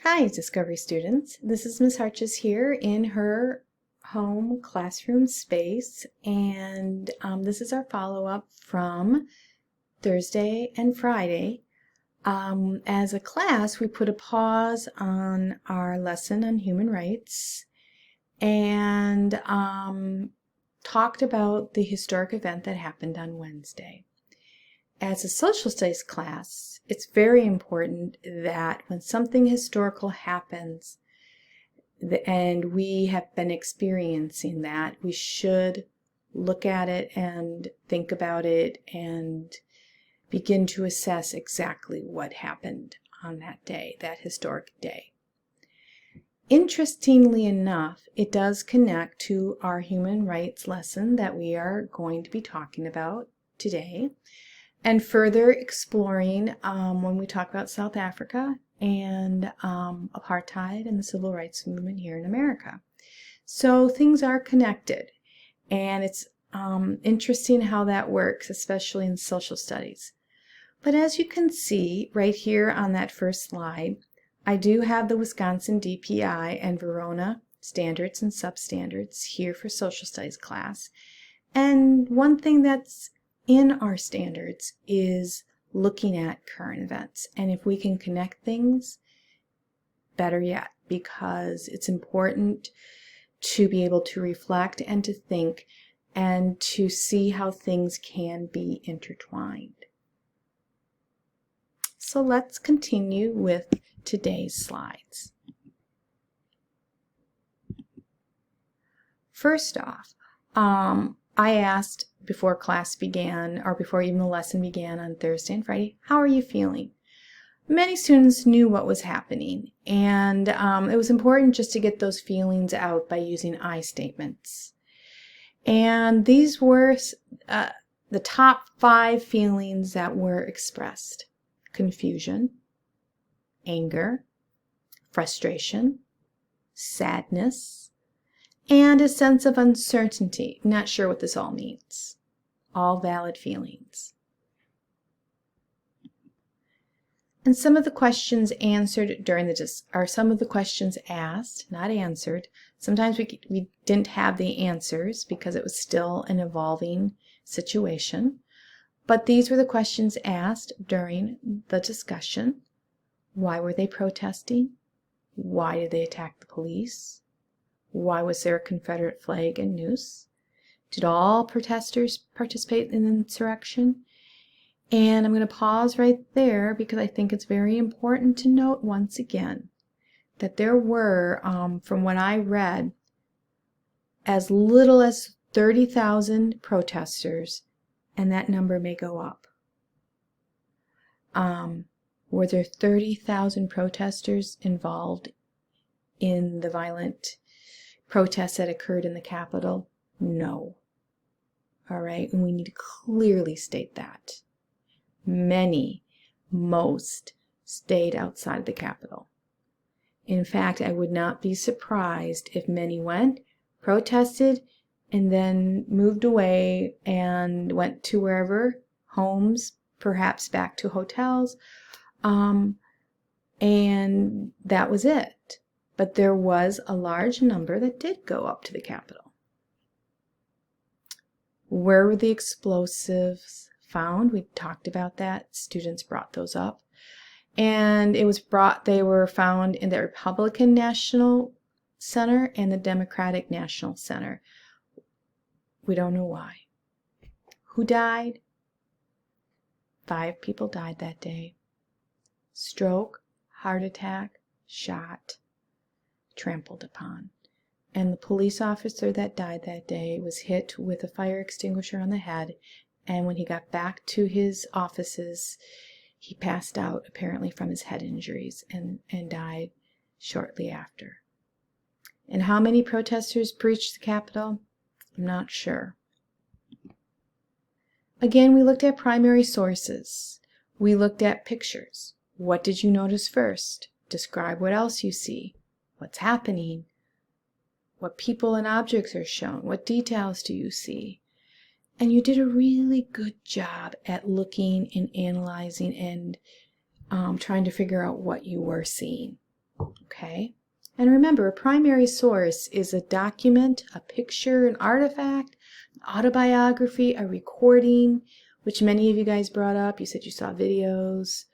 Hi, Discovery students. This is Ms. Harches here in her home classroom space, and this is our follow-up from Thursday and Friday. As a class, we put a pause on our lesson on human rights and talked about the historic event that happened on Wednesday. As a social studies class, it's very important that when something historical happens and we have been experiencing that, we should look at it and think about it and begin to assess exactly what happened on that day, that historic day. Interestingly enough, it does connect to our human rights lesson that we are going to be talking about today, and further exploring when we talk about South Africa and apartheid and the civil rights movement here in America. So things are connected, and it's interesting how that works, especially in social studies. But as you can see right here on that first slide, I do have the Wisconsin DPI and Verona standards and substandards here for social studies class. And one thing that's in our standards is looking at current events. And if we can connect things, better yet, because it's important to be able to reflect and to think and to see how things can be intertwined. So let's continue with today's slides. First off, I asked before class began, or before even the lesson began on Thursday and Friday, how are you feeling? Many students knew what was happening, and it was important just to get those feelings out by using I statements. And these were the top 5 feelings that were expressed: confusion, anger, frustration, sadness, and a sense of uncertainty. Not sure what this all means. All valid feelings. And some of the questions answered during some of the questions asked, not answered. Sometimes we didn't have the answers because it was still an evolving situation. But these were the questions asked during the discussion. Why were they protesting? Why did they attack the police? Why was there a Confederate flag and noose? Did all protesters participate in the insurrection? And I'm going to pause right there because I think it's very important to note once again that there were, from what I read, as little as 30,000 protesters, and that number may go up. Were there 30,000 protesters involved in the violent protests that occurred in the Capitol? No. All right, and we need to clearly state that. Most stayed outside of the Capitol. In fact, I would not be surprised if many went, protested, and then moved away and went to wherever, homes, perhaps back to hotels, and that was it. But there was a large number that did go up to the Capitol. Where were the explosives found? We talked about that. Students brought those up. And they were found in the Republican National Center and the Democratic National Center. We don't know why. Who died? 5 people died that day. Stroke, heart attack, shot, trampled upon. And the police officer that died that day was hit with a fire extinguisher on the head, and when he got back to his offices, he passed out apparently from his head injuries and died shortly after. And how many protesters breached the Capitol? I'm not sure. Again, we looked at primary sources. We looked at pictures. What did you notice first? Describe what else you see. What's happening? What people and objects are shown? What details do you see? And you did a really good job at looking and analyzing and trying to figure out what you were seeing. Okay? And remember, a primary source is a document, a picture, an artifact, an autobiography, a recording, which many of you guys brought up. You said you saw videos,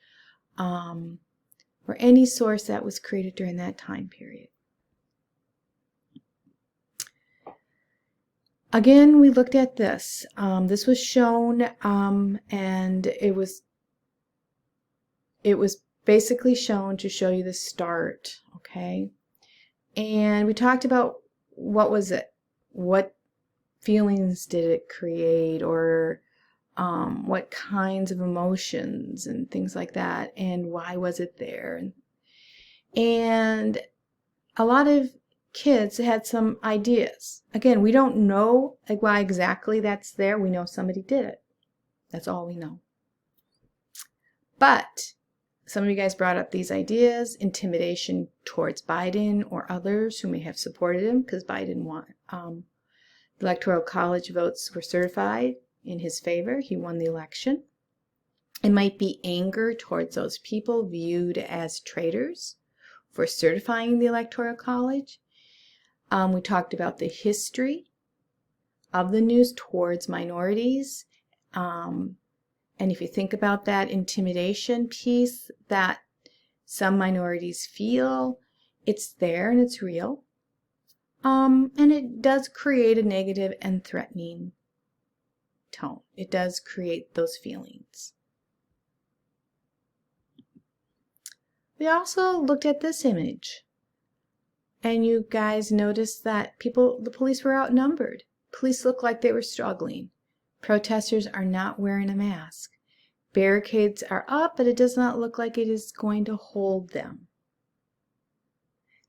or any source that was created during that time period. Again, we looked at this. This was shown, and it was basically shown to show you the start, okay? And we talked about what was it? What feelings did it create, or what kinds of emotions and things like that, and why was it there? And a lot of kids had some ideas. Again, we don't know why exactly that's there. We know somebody did it. That's all we know. But some of you guys brought up these ideas: intimidation towards Biden or others who may have supported him, because Biden won. The Electoral College votes were certified in his favor. He won the election. It might be anger towards those people viewed as traitors for certifying the Electoral College. We talked about the history of the news towards minorities. And if you think about that intimidation piece that some minorities feel, it's there and it's real. And it does create a negative and threatening tone. It does create those feelings. We also looked at this image. And you guys noticed that the police were outnumbered. Police looked like they were struggling. Protesters are not wearing a mask. Barricades are up, but it does not look like it is going to hold them.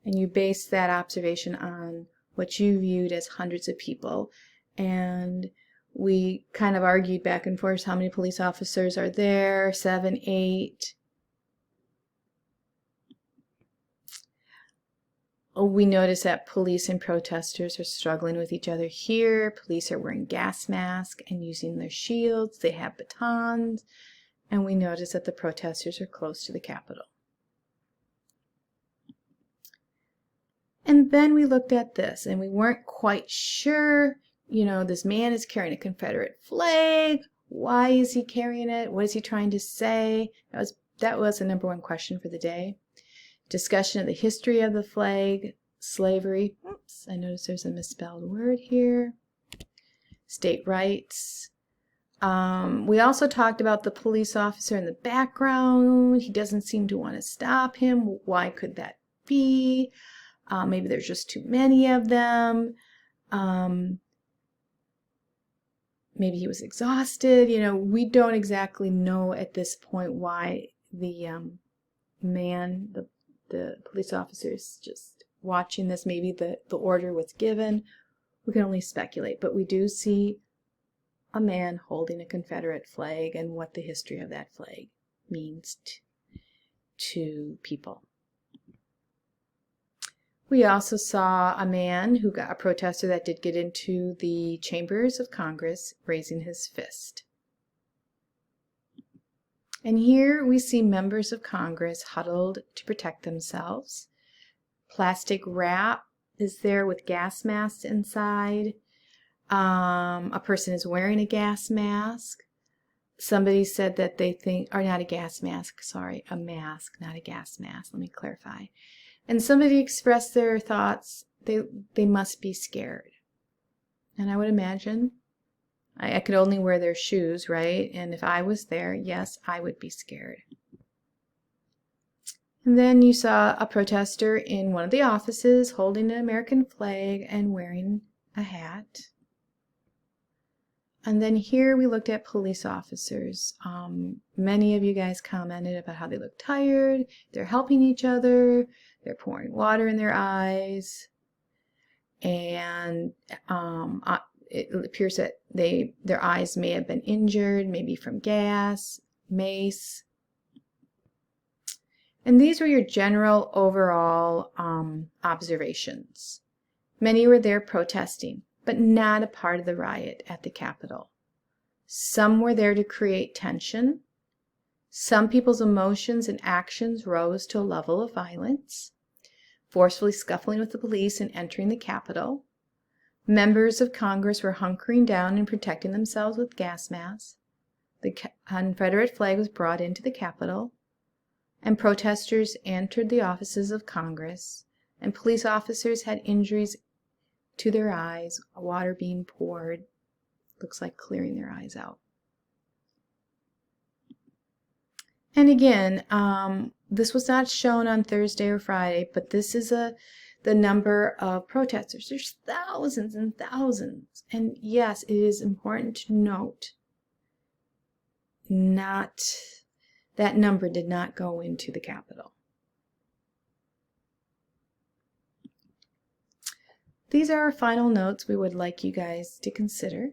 And you base that observation on what you viewed as hundreds of people. And we kind of argued back and forth how many police officers are there, 7, 8. We notice that police and protesters are struggling with each other here. Police are wearing gas masks and using their shields. They have batons. And we notice that the protesters are close to the Capitol. And then we looked at this, and we weren't quite sure. This man is carrying a Confederate flag. Why is he carrying it? What is he trying to say? That was the number one question for the day. Discussion of the history of the flag, slavery. Oops, I noticed there's a misspelled word here. State rights. We also talked about the police officer in the background. He doesn't seem to want to stop him. Why could that be? Maybe there's just too many of them. Maybe he was exhausted. We don't exactly know at this point why the the police officer is just watching this. Maybe the order was given. We can only speculate, but we do see a man holding a Confederate flag and what the history of that flag means to people. We also saw a protester that did get into the chambers of Congress, raising his fist. And here we see members of Congress huddled to protect themselves. Plastic wrap is there with gas masks inside. A person is wearing a gas mask. Somebody said that they think, or not a gas mask, sorry, a mask, not a gas mask. Let me clarify. And somebody expressed their thoughts. They must be scared. And I would imagine I could only wear their shoes, right? And if I was there, yes, I would be scared. And then you saw a protester in one of the offices holding an American flag and wearing a hat. And then here we looked at police officers. Many of you guys commented about how they look tired. They're helping each other. They're pouring water in their eyes. And it appears that their eyes may have been injured, maybe from gas, mace. And these were your general overall observations. Many were there protesting, but not a part of the riot at the Capitol. Some were there to create tension. Some people's emotions and actions rose to a level of violence. forcefully scuffling with the police and entering the Capitol. Members of Congress were hunkering down and protecting themselves with gas masks. The Confederate flag was brought into the Capitol, and protesters entered the offices of Congress, and police officers had injuries to their eyes, water being poured. Looks like clearing their eyes out. And again, this was not shown on Thursday or Friday, but this is the number of protesters. There's thousands and thousands. And yes, it is important to note, that number did not go into the Capitol. These are our final notes we would like you guys to consider.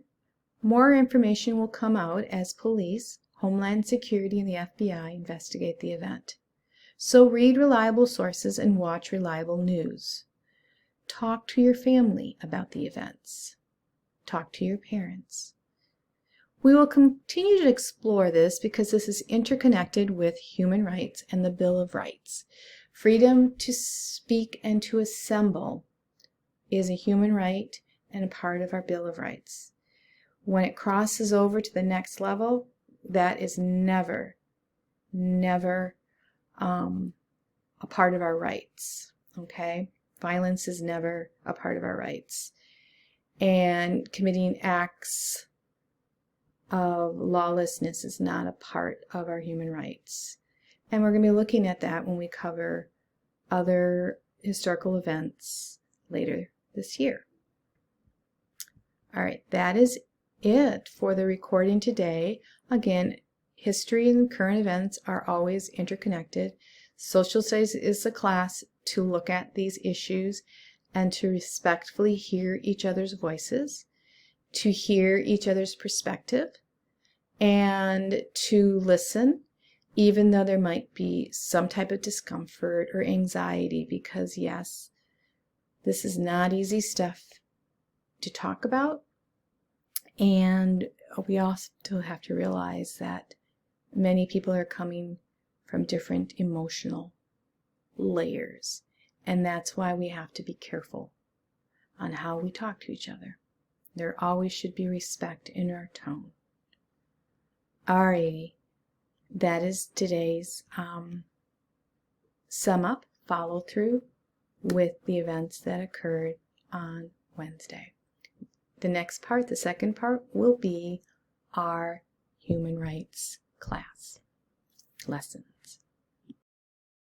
More information will come out as police, Homeland Security, and the FBI investigate the event. So read reliable sources and watch reliable news. Talk to your family about the events. Talk to your parents. We will continue to explore this because this is interconnected with human rights and the Bill of Rights. Freedom to speak and to assemble is a human right and a part of our Bill of Rights. When it crosses over to the next level, that is never a part of our rights, okay? Violence is never a part of our rights. And committing acts of lawlessness is not a part of our human rights. And we're going to be looking at that when we cover other historical events later this year. All right, that is it for the recording today. Again, history and current events are always interconnected. Social studies is the class to look at these issues and to respectfully hear each other's voices, to hear each other's perspective, and to listen, even though there might be some type of discomfort or anxiety, because yes, this is not easy stuff to talk about. And we also have to realize that many people are coming from different emotional layers. And that's why we have to be careful on how we talk to each other. There always should be respect in our tone. Alrighty, that is today's sum up, follow through with the events that occurred on Wednesday. The next part, the second part, will be our human rights class lesson.